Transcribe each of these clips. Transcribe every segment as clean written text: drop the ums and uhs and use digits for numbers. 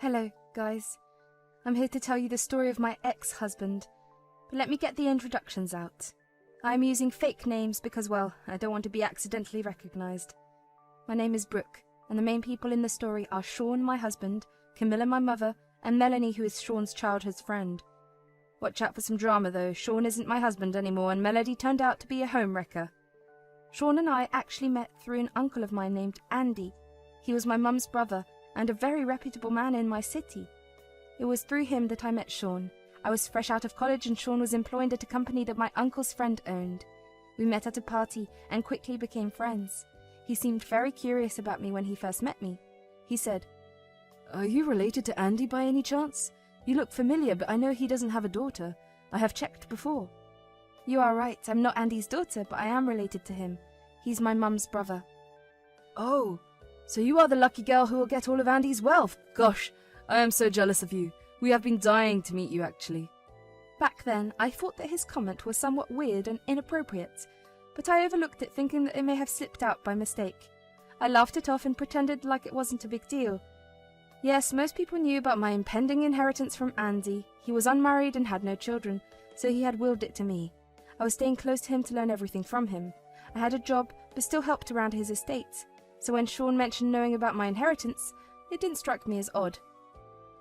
Hello, guys. I'm here to tell you the story of my ex-husband. But let me get the introductions out. I'm using fake names because, well, I don't want to be accidentally recognized. My name is Brooke, and the main people in the story are Sean, my husband, Camilla, my mother, and Melanie, who is Sean's childhood friend. Watch out for some drama, though. Sean isn't my husband anymore, and Melody turned out to be a homewrecker. Sean and I actually met through an uncle of mine named Andy. He was my mum's brother, and a very reputable man in my city. It was through him that I met Sean. I was fresh out of college and Sean was employed at a company that my uncle's friend owned. We met at a party and quickly became friends. He seemed very curious about me when he first met me. He said, "Are you related to Andy by any chance? You look familiar, but I know he doesn't have a daughter. I have checked before." "You are right, I'm not Andy's daughter, but I am related to him. He's my mum's brother." "Oh, so you are the lucky girl who will get all of Andy's wealth. Gosh, I am so jealous of you. We have been dying to meet you, actually." Back then, I thought that his comment was somewhat weird and inappropriate, but I overlooked it thinking that it may have slipped out by mistake. I laughed it off and pretended like it wasn't a big deal. Yes, most people knew about my impending inheritance from Andy. He was unmarried and had no children, so he had willed it to me. I was staying close to him to learn everything from him. I had a job, but still helped around his estate. So when Sean mentioned knowing about my inheritance, it didn't strike me as odd.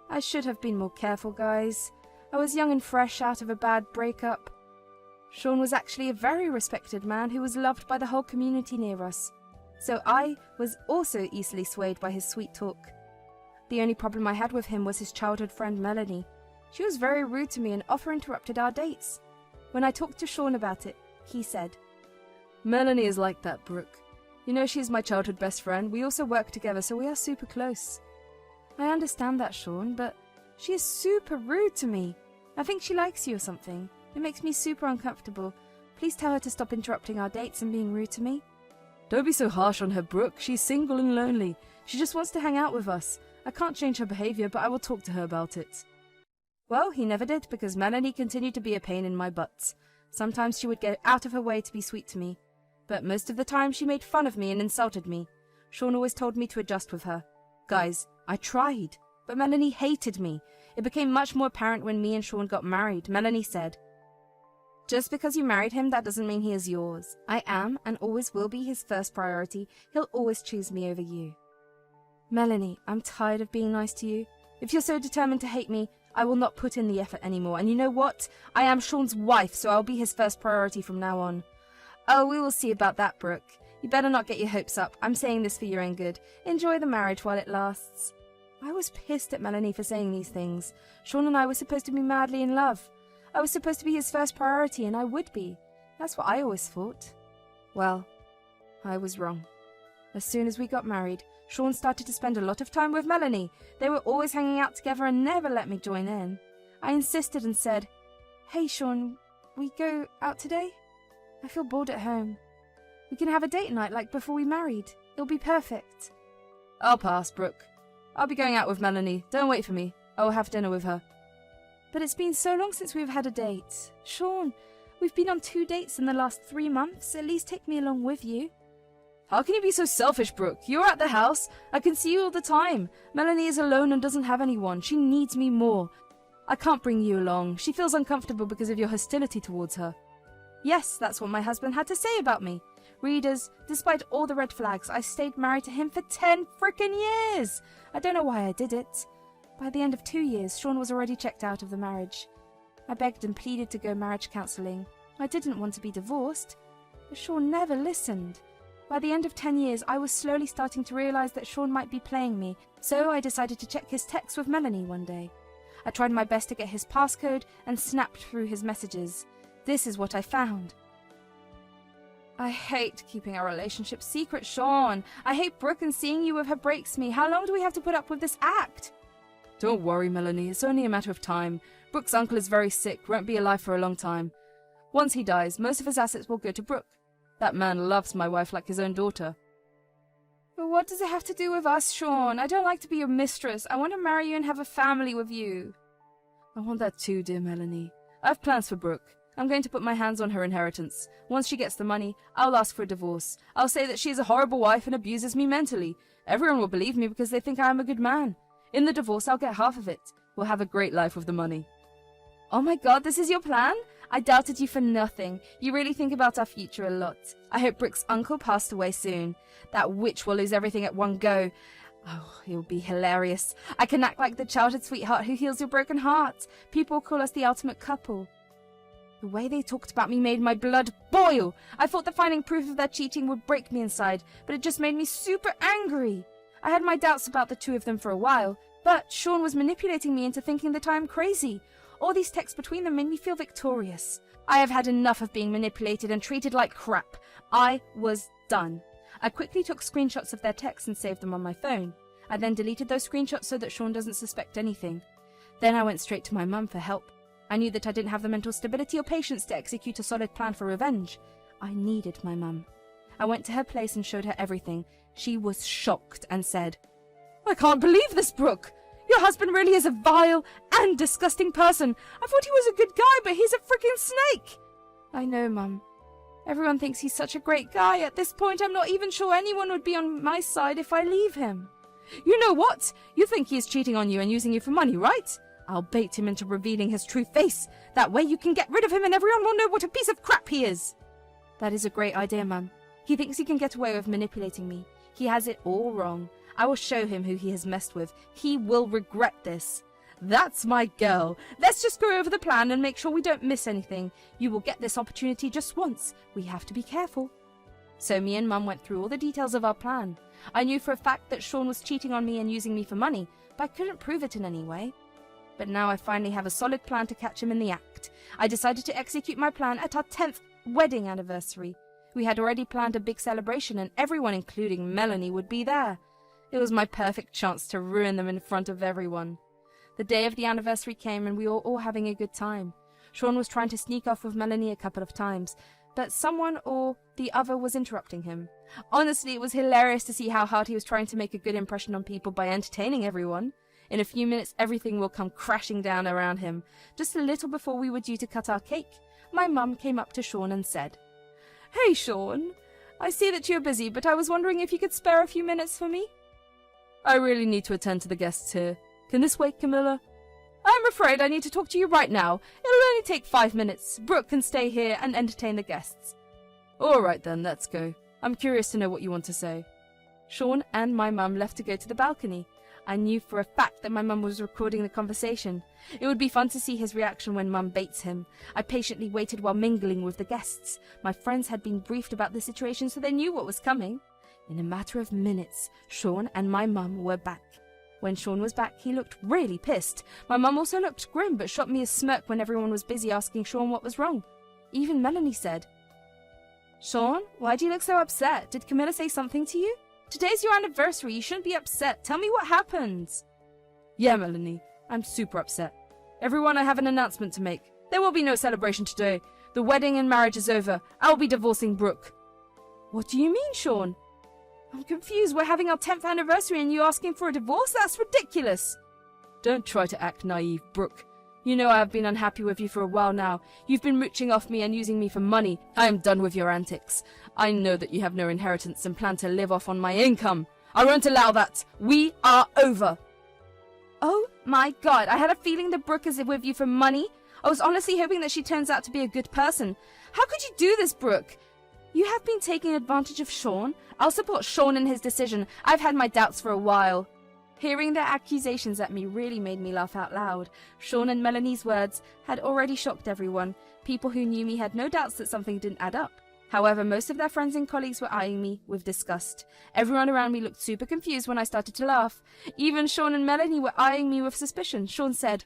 I should have been more careful, guys. I was young and fresh out of a bad breakup. Sean was actually a very respected man who was loved by the whole community near us. So I was also easily swayed by his sweet talk. The only problem I had with him was his childhood friend Melanie. She was very rude to me and often interrupted our dates. When I talked to Sean about it, he said, "Melanie is like that, Brooke. You know she's my childhood best friend. We also work together, so we are super close." "I understand that, Sean, but she is super rude to me. I think she likes you or something. It makes me super uncomfortable. Please tell her to stop interrupting our dates and being rude to me." "Don't be so harsh on her, Brooke. She's single and lonely. She just wants to hang out with us. I can't change her behavior, but I will talk to her about it." Well, he never did, because Melanie continued to be a pain in my butt. Sometimes she would go out of her way to be sweet to me, but most of the time she made fun of me and insulted me. Sean always told me to adjust with her. Guys, I tried, but Melanie hated me. It became much more apparent when me and Sean got married. Melanie said, "Just because you married him, that doesn't mean he is yours. I am and always will be his first priority. He'll always choose me over you." Melanie, I'm tired of being nice to you. If you're so determined to hate me, I will not put in the effort anymore. And you know what? I am Sean's wife, so I'll be his first priority from now on. "Oh, we will see about that, Brooke. You better not get your hopes up. I'm saying this for your own good. Enjoy the marriage while it lasts." I was pissed at Melanie for saying these things. Sean and I were supposed to be madly in love. I was supposed to be his first priority, and I would be. That's what I always thought. Well, I was wrong. As soon as we got married, Sean started to spend a lot of time with Melanie. They were always hanging out together and never let me join in. I insisted and said, "Hey, Sean, we go out today? I feel bored at home. We can have a date night like before we married. It'll be perfect." "I'll pass, Brooke. I'll be going out with Melanie. Don't wait for me. I will have dinner with her." "But it's been so long since we've had a date. Sean, we've been on 2 dates in the last 3 months. At least take me along with you." "How can you be so selfish, Brooke? You're at the house. I can see you all the time. Melanie is alone and doesn't have anyone. She needs me more. I can't bring you along. She feels uncomfortable because of your hostility towards her." Yes, that's what my husband had to say about me. Readers, despite all the red flags, I stayed married to him for 10 frickin' years. I don't know why I did it. By the end of 2 years, Sean was already checked out of the marriage. I begged and pleaded to go marriage counselling. I didn't want to be divorced, but Sean never listened. By the end of 10 years, I was slowly starting to realize that Sean might be playing me, so I decided to check his texts with Melanie one day. I tried my best to get his passcode and snapped through his messages. This is what I found. "I hate keeping our relationship secret, Sean. I hate Brooke, and seeing you with her breaks me. How long do we have to put up with this act?" "Don't worry, Melanie. It's only a matter of time. Brooke's uncle is very sick, won't be alive for a long time. Once he dies, most of his assets will go to Brooke. That man loves my wife like his own daughter." "But what does it have to do with us, Sean? I don't like to be your mistress. I want to marry you and have a family with you." "I want that too, dear Melanie. I have plans for Brooke. I'm going to put my hands on her inheritance. Once she gets the money, I'll ask for a divorce. I'll say that she is a horrible wife and abuses me mentally. Everyone will believe me because they think I am a good man. In the divorce, I'll get half of it. We'll have a great life with the money. Oh my god, this is your plan? I doubted you for nothing. You really think about our future a lot. I hope Brooke's uncle passed away soon. That witch will lose everything at one go. Oh, it will be hilarious. I can act like the childhood sweetheart who heals your broken heart. People will call us the ultimate couple. The way they talked about me made my blood boil. I thought that finding proof of their cheating would break me inside, but it just made me super angry. I had my doubts about the two of them for a while, but Sean was manipulating me into thinking that I am crazy. All these texts between them made me feel victorious. I have had enough of being manipulated and treated like crap. I was done. I quickly took screenshots of their texts and saved them on my phone. I then deleted those screenshots so that Sean doesn't suspect anything. Then I went straight to my mum for help. I knew that I didn't have the mental stability or patience to execute a solid plan for revenge. I needed my mum. I went to her place and showed her everything. She was shocked and said, "I can't believe this, Brooke! Your husband really is a vile and disgusting person. I thought he was a good guy, but he's a freaking snake." I know, Mum. Everyone thinks he's such a great guy. At this point, I'm not even sure anyone would be on my side if I leave him. You know what? You think he is cheating on you and using you for money, right? I'll bait him into revealing his true face. That way you can get rid of him and everyone will know what a piece of crap he is. That is a great idea, Mum. He thinks he can get away with manipulating me. He has it all wrong. I will show him who he has messed with. He will regret this. That's my girl. Let's just go over the plan and make sure we don't miss anything. You will get this opportunity just once. We have to be careful. So me and Mum went through all the details of our plan. I knew for a fact that Sean was cheating on me and using me for money, but I couldn't prove it in any way. But now I finally have a solid plan to catch him in the act. I decided to execute my plan at our 10th wedding anniversary. We had already planned a big celebration and everyone, including Melanie, would be there. It was my perfect chance to ruin them in front of everyone. The day of the anniversary came and we were all having a good time. Sean was trying to sneak off with Melanie a couple of times, but someone or the other was interrupting him. Honestly, it was hilarious to see how hard he was trying to make a good impression on people by entertaining everyone. In a few minutes, everything will come crashing down around him. Just a little before we were due to cut our cake, my mum came up to Sean and said, "Hey, Sean, I see that you're busy, but I was wondering if you could spare a few minutes for me?" I really need to attend to the guests here. Can this wait, Camilla? I'm afraid I need to talk to you right now. It'll only take 5 minutes. Brooke can stay here and entertain the guests. All right then, let's go. I'm curious to know what you want to say. Sean and my mum left to go to the balcony. I knew for a fact that my mum was recording the conversation. It would be fun to see his reaction when Mum baits him. I patiently waited while mingling with the guests. My friends had been briefed about the situation, so they knew what was coming. In a matter of minutes, Sean and my mum were back. When Sean was back, he looked really pissed. My mum also looked grim, but shot me a smirk when everyone was busy asking Sean what was wrong. Even Melanie said, "Sean, why do you look so upset? Did Camilla say something to you? Today's your anniversary. You shouldn't be upset. Tell me what happened." Yeah, Melanie, I'm super upset. Everyone, I have an announcement to make. There will be no celebration today. The wedding and marriage is over. I'll be divorcing Brooke. What do you mean, Sean? I'm confused. We're having our 10th anniversary and you asking for a divorce? That's ridiculous. Don't try to act naive, Brooke. You know I have been unhappy with you for a while now. You've been mooching off me and using me for money. I am done with your antics. I know that you have no inheritance and plan to live off on my income. I won't allow that. We are over. Oh my god, I had a feeling that Brooke is with you for money. I was honestly hoping that she turns out to be a good person. How could you do this, Brooke? You have been taking advantage of Sean. I'll support Sean in his decision. I've had my doubts for a while. Hearing their accusations at me really made me laugh out loud. Sean and Melanie's words had already shocked everyone. People who knew me had no doubts that something didn't add up. However, most of their friends and colleagues were eyeing me with disgust. Everyone around me looked super confused when I started to laugh. Even Sean and Melanie were eyeing me with suspicion. Sean said,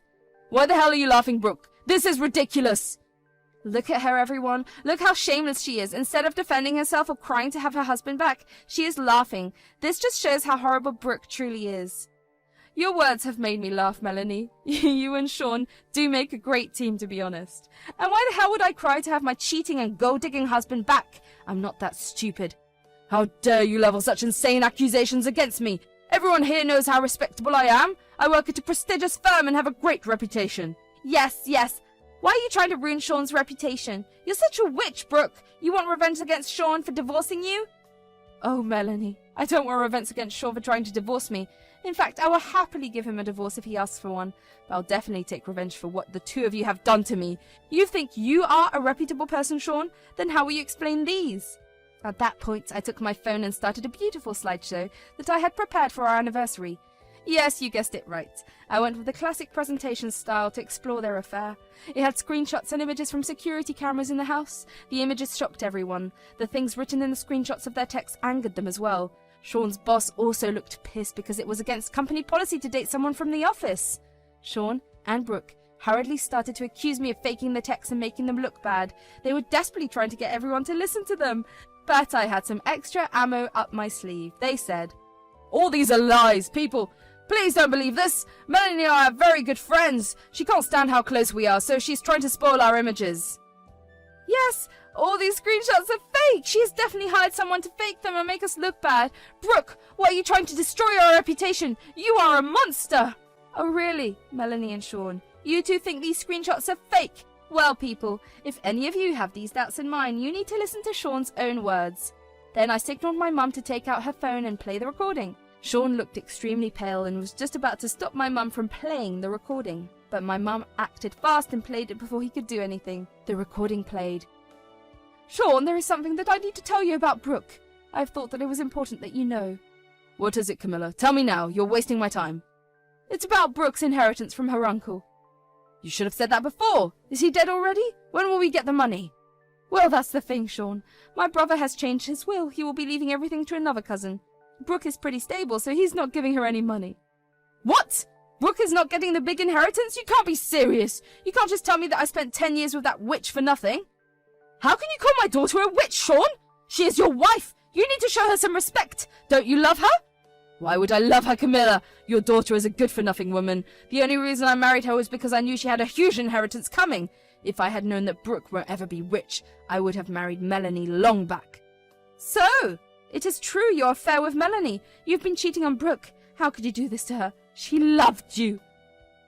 "Why the hell are you laughing, Brooke? This is ridiculous!" Look at her, everyone. Look how shameless she is. Instead of defending herself or crying to have her husband back, she is laughing. This just shows how horrible Brooke truly is. Your words have made me laugh, Melanie. You and Sean do make a great team, to be honest. And why the hell would I cry to have my cheating and gold-digging husband back? I'm not that stupid. How dare you level such insane accusations against me? Everyone here knows how respectable I am. I work at a prestigious firm and have a great reputation. Yes, yes. Why are you trying to ruin Sean's reputation? You're such a witch, Brooke. You want revenge against Sean for divorcing you? Oh, Melanie, I don't want revenge against Sean for trying to divorce me. In fact, I will happily give him a divorce if he asks for one, but I'll definitely take revenge for what the two of you have done to me. You think you are a reputable person, Sean? Then how will you explain these? At that point, I took my phone and started a beautiful slideshow that I had prepared for our anniversary. Yes, you guessed it right. I went with the classic presentation style to explore their affair. It had screenshots and images from security cameras in the house. The images shocked everyone. The things written in the screenshots of their texts angered them as well. Sean's boss also looked pissed because it was against company policy to date someone from the office. Sean and Brooke hurriedly started to accuse me of faking the texts and making them look bad. They were desperately trying to get everyone to listen to them. But I had some extra ammo up my sleeve. They said, "All these are lies, people. Please don't believe this. Melanie and I are very good friends. She can't stand how close we are, so she's trying to spoil our images." Yes, all these screenshots are fake. She has definitely hired someone to fake them and make us look bad. Brooke, why are you trying to destroy our reputation? You are a monster. Oh, really, Melanie and Sean? You two think these screenshots are fake? Well, people, if any of you have these doubts in mind, you need to listen to Sean's own words. Then I signaled my mum to take out her phone and play the recording. Sean looked extremely pale and was just about to stop my mum from playing the recording. But my mum acted fast and played it before he could do anything. The recording played. "Sean, there is something that I need to tell you about Brooke. I've thought that it was important that you know." "What is it, Camilla? Tell me now. You're wasting my time." "It's about Brooke's inheritance from her uncle." "You should have said that before. Is he dead already? When will we get the money?" "Well, that's the thing, Sean. My brother has changed his will. He will be leaving everything to another cousin. Brooke is pretty stable, so he's not giving her any money." "What? Brooke is not getting the big inheritance? You can't be serious. You can't just tell me that I spent 10 years with that witch for nothing. How can you call my daughter a witch, Sean? She is your wife. You need to show her some respect. Don't you love her?" "Why would I love her, Camilla? Your daughter is a good-for-nothing woman. The only reason I married her was because I knew she had a huge inheritance coming. If I had known that Brooke won't ever be rich, I would have married Melanie long back." "So, it is true your affair with Melanie. You've been cheating on Brooke. How could you do this to her? She loved you."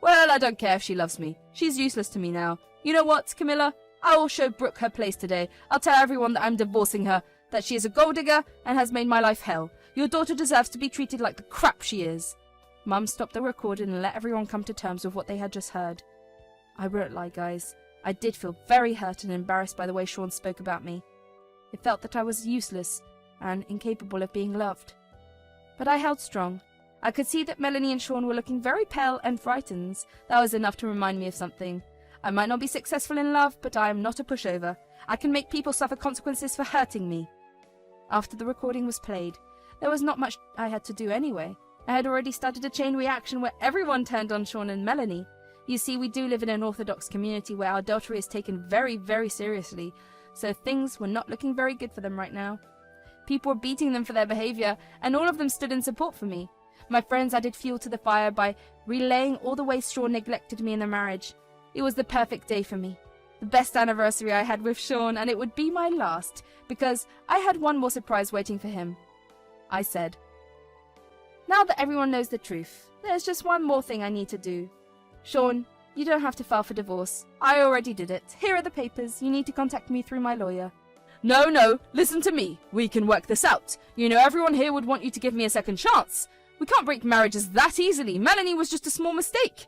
"Well, I don't care if she loves me. She's useless to me now. You know what, Camilla? I will show Brooke her place today. I'll tell everyone that I'm divorcing her, that she is a gold digger and has made my life hell. Your daughter deserves to be treated like the crap she is." Mum stopped the recording and let everyone come to terms with what they had just heard. I won't lie, guys. I did feel very hurt and embarrassed by the way Sean spoke about me. It felt that I was useless and incapable of being loved. But I held strong. I could see that Melanie and Sean were looking very pale and frightened. That was enough to remind me of something. I might not be successful in love, but I am not a pushover. I can make people suffer consequences for hurting me. After the recording was played, there was not much I had to do anyway. I had already started a chain reaction where everyone turned on Sean and Melanie. You see, we do live in an Orthodox community where our adultery is taken very, very seriously, so things were not looking very good for them right now. People were beating them for their behavior, and all of them stood in support for me. My friends added fuel to the fire by relaying all the ways Sean neglected me in the marriage. It was the perfect day for me. The best anniversary I had with Sean, and it would be my last, because I had one more surprise waiting for him. I said, "Now that everyone knows the truth, there's just one more thing I need to do. Sean, you don't have to file for divorce. I already did it. Here are the papers. You need to contact me through my lawyer." No, listen to me. We can work this out. You know, everyone here would want you to give me a second chance. We can't break marriages that easily. Melanie was just a small mistake.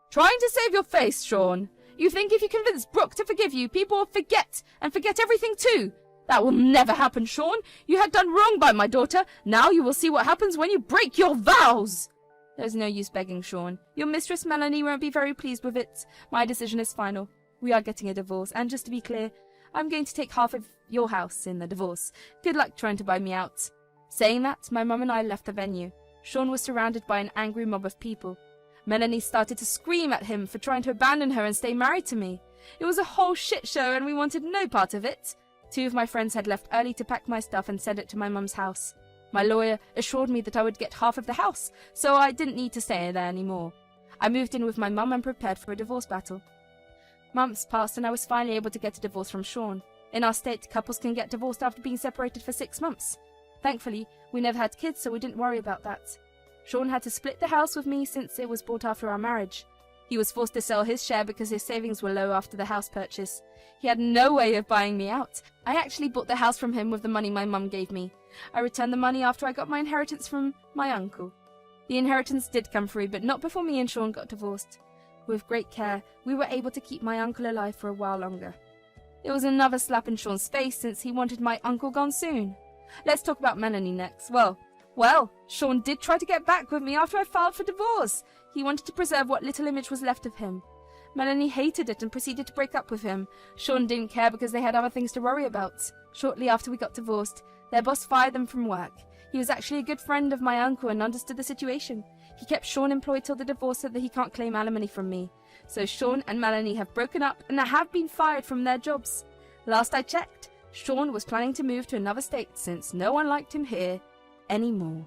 Trying to save your face, Sean. You think if you convince Brooke to forgive you, people will forget, and forget everything too. That will never happen, Sean. You had done wrong by my daughter. Now you will see what happens when you break your vows. There's no use begging, Sean. Your mistress Melanie won't be very pleased with it. My decision is final. We are getting a divorce, and just to be clear, I'm going to take half of your house in the divorce. Good luck trying to buy me out. Saying that, my mum and I left the venue. Sean was surrounded by an angry mob of people. Melanie started to scream at him for trying to abandon her and stay married to me. It was a whole shit show and we wanted no part of it. 2 of my friends had left early to pack my stuff and send it to my mum's house. My lawyer assured me that I would get half of the house, so I didn't need to stay there anymore. I moved in with my mum and prepared for a divorce battle. Months passed and I was finally able to get a divorce from Sean. In our state, couples can get divorced after being separated for 6 months. Thankfully, we never had kids, so we didn't worry about that. Sean had to split the house with me since it was bought after our marriage. He was forced to sell his share because his savings were low after the house purchase. He had no way of buying me out. I actually bought the house from him with the money my mum gave me. I returned the money after I got my inheritance from my uncle. The inheritance did come free, but not before me and Sean got divorced. With great care, we were able to keep my uncle alive for a while longer. It was another slap in Sean's face since he wanted my uncle gone soon. Let's talk about Melanie next. Well, Sean did try to get back with me after I filed for divorce. He wanted to preserve what little image was left of him. Melanie hated it and proceeded to break up with him. Sean didn't care because they had other things to worry about. Shortly after we got divorced, their boss fired them from work. He was actually a good friend of my uncle and understood the situation. He kept Sean employed till the divorce so that he can't claim alimony from me. So Sean and Melanie have broken up and have been fired from their jobs. Last I checked, Sean was planning to move to another state since no one liked him here anymore.